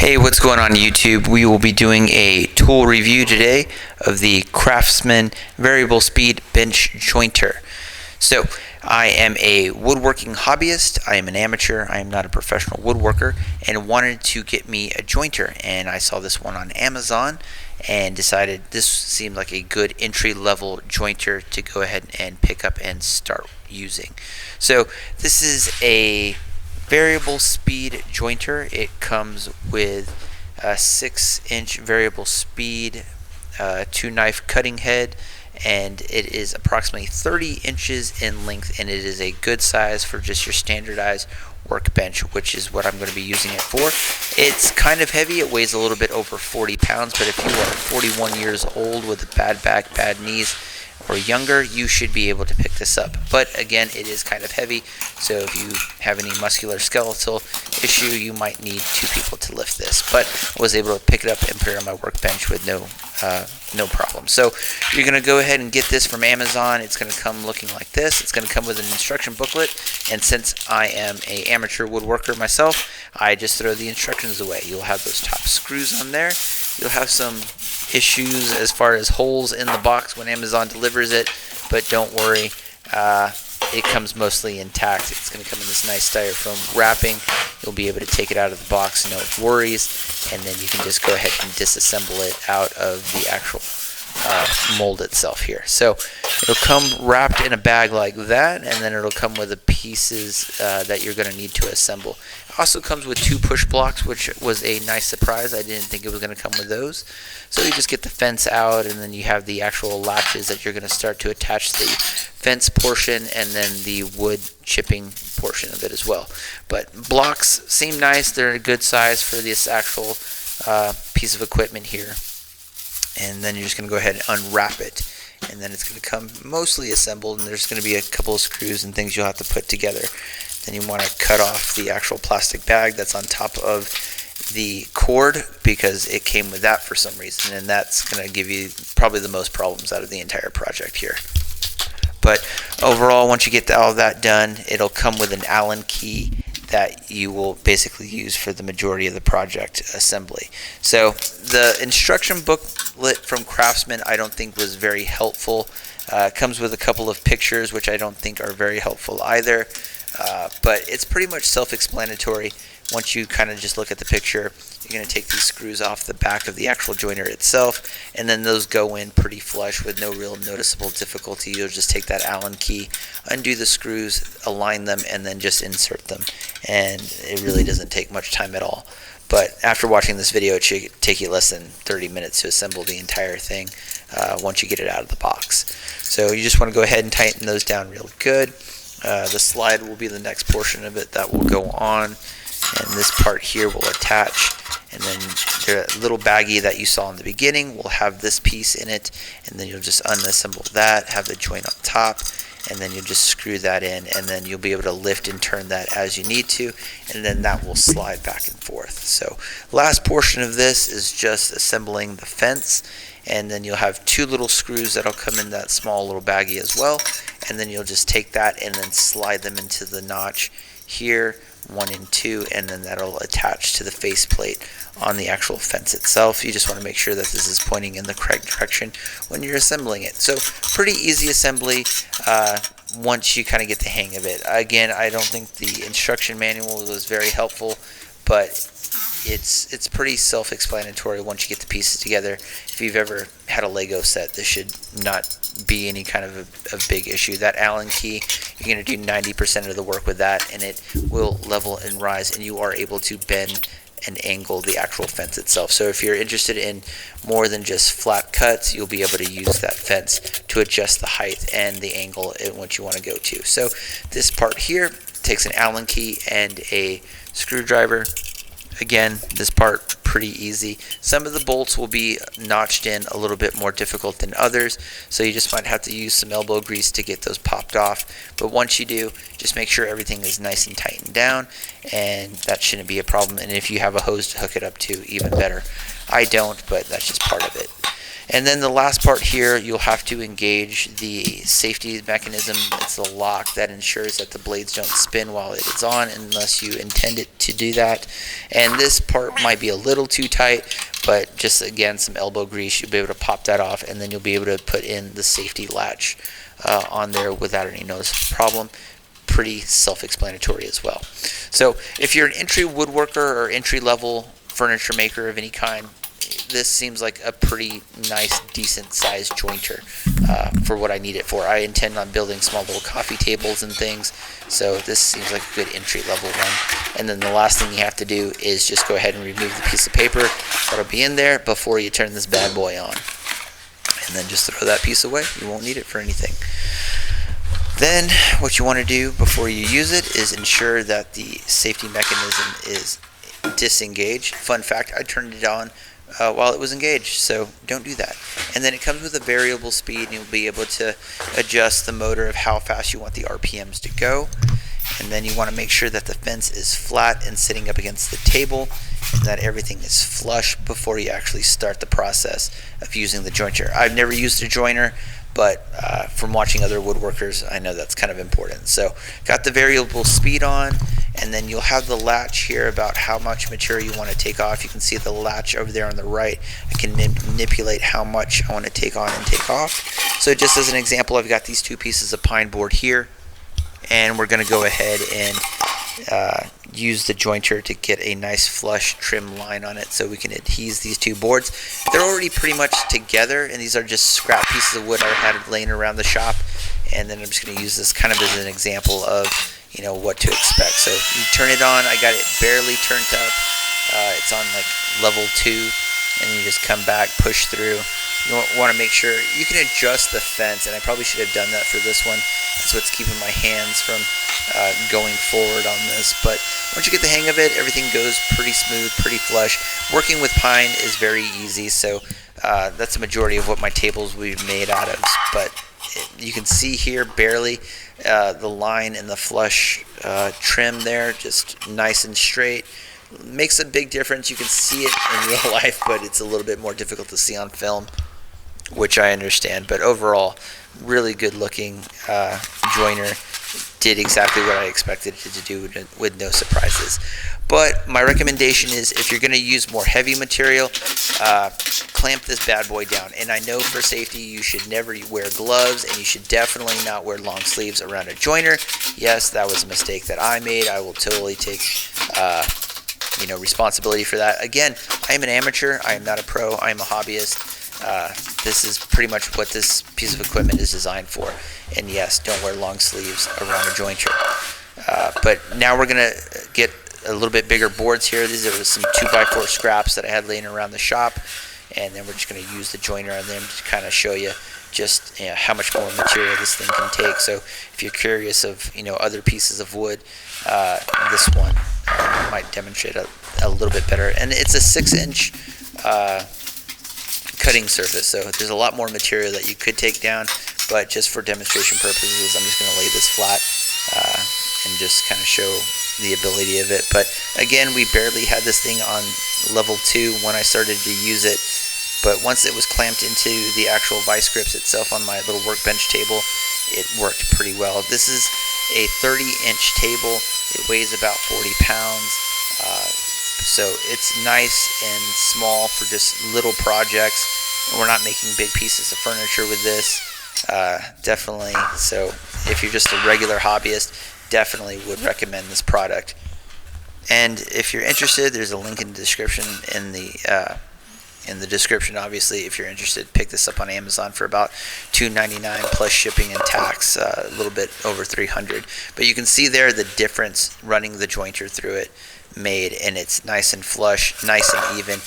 Hey, what's going on YouTube? We will be doing a tool review today of the Craftsman variable speed bench jointer. So I am a woodworking hobbyist. I am an amateur. I am not a professional woodworker, and wanted to get me a jointer, and I saw this one on Amazon and decided this seemed like a good entry-level jointer to go ahead and pick up and start using. So this is a variable speed jointer. It comes with a 6-inch variable speed, 2-knife cutting head, and it is approximately 30 inches in length, and it is a good size for just your standardized workbench, which is what I'm going to be using it for. It's kind of heavy. It weighs a little bit over 40 pounds, but if you are 41 years old with a bad back, bad knees, or younger, you should be able to pick this up. But again, it is kind of heavy, so if you have any musculoskeletal issue, you might need 2 people to lift this. But I was able to pick it up and put it on my workbench with no problem. So you're going to go ahead and get this from Amazon. It's going to come looking like this. It's going to come with an instruction booklet, and since I am an amateur woodworker myself, I just throw the instructions away. You'll have those top screws on there. You'll have some issues as far as holes in the box when Amazon delivers it, but don't worry, it comes mostly intact. It's going to come in this nice styrofoam wrapping. You'll be able to take it out of the box, no worries, and then you can just go ahead and disassemble it out of the actual mold itself here. So it'll come wrapped in a bag like that, and then it'll come with the pieces that you're going to need to assemble. It also comes with 2 push blocks, which was a nice surprise. I didn't think it was going to come with those. So you just get the fence out, and then you have the actual latches that you're going to start to attach the fence portion and then the wood chipping portion of it as well. But blocks seem nice. They're a good size for this actual piece of equipment here. And then you're just going to go ahead and unwrap it, and then it's going to come mostly assembled, and there's going to be a couple of screws and things you'll have to put together. Then you want to cut off the actual plastic bag that's on top of the cord, because it came with that for some reason, and that's going to give you probably the most problems out of the entire project here. But overall, once you get all of that done, it'll come with an Allen key that you will basically use for the majority of the project assembly. So the instruction booklet from Craftsman I don't think was very helpful. It comes with a couple of pictures which I don't think are very helpful either, but it's pretty much self-explanatory. Once you kind of just look at the picture, you're going to take these screws off the back of the actual jointer itself, and then those go in pretty flush with no real noticeable difficulty. You'll just take that Allen key, undo the screws, align them, and then just insert them. And it really doesn't take much time at all. But after watching this video, it should take you less than 30 minutes to assemble the entire thing once you get it out of the box. So you just want to go ahead and tighten those down real good. The slide will be the next portion of it that will go on. And this part here will attach, and then the little baggie that you saw in the beginning will have this piece in it, and then you'll just unassemble that, have the joint on top, and then you'll just screw that in, and then you'll be able to lift and turn that as you need to, and then that will slide back and forth. So last portion of this is just assembling the fence, and then you'll have 2 little screws that'll come in that small little baggie as well, and then you'll just take that and then slide them into the notch here, 1 and 2, and then that'll attach to the faceplate on the actual fence itself. You just want to make sure that this is pointing in the correct direction when you're assembling it. So pretty easy assembly once you kind of get the hang of it. Again, I don't think the instruction manual was very helpful, but it's pretty self-explanatory once you get the pieces together. If you've ever had a Lego set, this should not be any kind of a big issue. That Allen key, you're going to do 90% of the work with that, and it will level and rise, and you are able to bend and angle the actual fence itself. So if you're interested in more than just flat cuts, you'll be able to use that fence to adjust the height and the angle in what you want to go to. So this part here takes an Allen key and a screwdriver. Again, this part pretty easy. Some of the bolts will be notched in a little bit more difficult than others, so you just might have to use some elbow grease to get those popped off. But once you do, just make sure everything is nice and tightened down, and that shouldn't be a problem. And if you have a hose to hook it up to, even better. I don't, but that's just part of it. And then the last part here, you'll have to engage the safety mechanism. It's the lock that ensures that the blades don't spin while it is on unless you intend it to do that. And this part might be a little too tight, but just again, some elbow grease, you'll be able to pop that off, and then you'll be able to put in the safety latch on there without any noticeable problem. Pretty self-explanatory as well. So if you're an entry woodworker or entry-level furniture maker of any kind, this seems like a pretty nice, decent sized jointer for what I need it for. I intend on building small little coffee tables and things, so this seems like a good entry-level one. And then the last thing you have to do is just go ahead and remove the piece of paper that'll be in there before you turn this bad boy on. And then just throw that piece away. You won't need it for anything. Then what you want to do before you use it is ensure that the safety mechanism is disengaged. Fun fact, I turned it on while it was engaged, so don't do that. And then it comes with a variable speed, and you'll be able to adjust the motor of how fast you want the RPMs to go. And then you want to make sure that the fence is flat and sitting up against the table, and that everything is flush before you actually start the process of using the jointer. I've never used a joiner, but from watching other woodworkers, I know that's kind of important. So got the variable speed on, and then you'll have the latch here about how much material you want to take off. You can see the latch over there on the right. I can manipulate how much I want to take on and take off. So just as an example, I've got these two pieces of pine board here, and we're going to go ahead and use the jointer to get a nice flush trim line on it so we can adhese these two boards. They're already pretty much together, and these are just scrap pieces of wood I had laying around the shop. And then I'm just going to use this kind of as an example of what to expect. So you turn it on. I got it barely turned up. It's on like level 2, and you just come back, push through. You want to make sure you can adjust the fence, and I probably should have done that for this one. That's what's keeping my hands from going forward on this. But once you get the hang of it, everything goes pretty smooth, pretty flush. Working with pine is very easy, so that's the majority of what my tables will be made out of. But you can see here barely the line and the flush trim there, just nice and straight. Makes a big difference. You can see it in real life, but it's a little bit more difficult to see on film, which I understand. But overall, really good looking joiner. Did exactly what I expected it to do with no surprises. But my recommendation is, if you're going to use more heavy material, clamp this bad boy down. And I know for safety you should never wear gloves, and you should definitely not wear long sleeves around a joiner. Yes, that was a mistake that I made. I will totally take responsibility for that. Again, I am an amateur. I am not a pro. I am a hobbyist. This is pretty much what this piece of equipment is designed for. And yes, don't wear long sleeves around a jointer. But now we're going to get a little bit bigger boards here. These are some 2x4 scraps that I had laying around the shop. And then we're just going to use the joiner on them to kind of show you just how much more material this thing can take. So if you're curious of other pieces of wood, this one might demonstrate a little bit better. And it's a 6-inch cutting surface, so there's a lot more material that you could take down, but just for demonstration purposes, I'm just going to lay this flat and just kind of show the ability of it. But again, we barely had this thing on level 2 when I started to use it, but once it was clamped into the actual vice grips itself on my little workbench table, it worked pretty well. This is a 30-inch table. It weighs about 40 pounds. So it's nice and small for just little projects. And we're not making big pieces of furniture with this. Definitely. So if you're just a regular hobbyist, definitely would recommend this product. And if you're interested, there's a link in the description. In the description, obviously, if you're interested, pick this up on Amazon for about $2.99 plus shipping and tax, a little bit over $300. But you can see there the difference running the jointer through it made, and it's nice and flush, nice and even.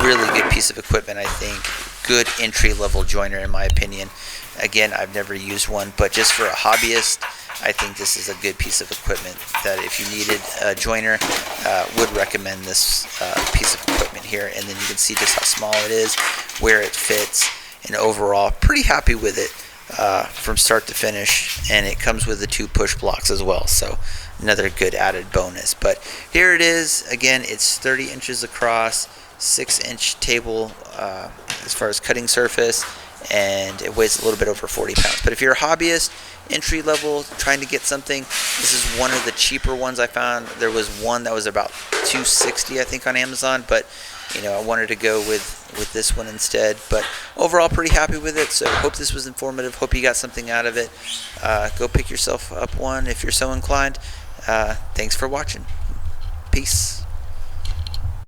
Really good piece of equipment, I think. Good entry-level joiner, in my opinion. Again, I've never used one, but just for a hobbyist, I think this is a good piece of equipment that if you needed a joiner, would recommend this piece of equipment here. And then you can see just how small it is, where it fits, and overall, pretty happy with it. from start to finish, and it comes with the 2 push blocks as well, so another good added bonus. But here it is again. It's 30 inches across, 6-inch table as far as cutting surface, and it weighs a little bit over 40 pounds. But if you're a hobbyist, entry level, trying to get something, this is one of the cheaper ones I found. There was one that was about $260, I think, on Amazon, but I wanted to go with this one instead. But overall, pretty happy with it. So hope this was informative. Hope you got something out of it. Go pick yourself up one if you're so inclined. Thanks for watching. Peace.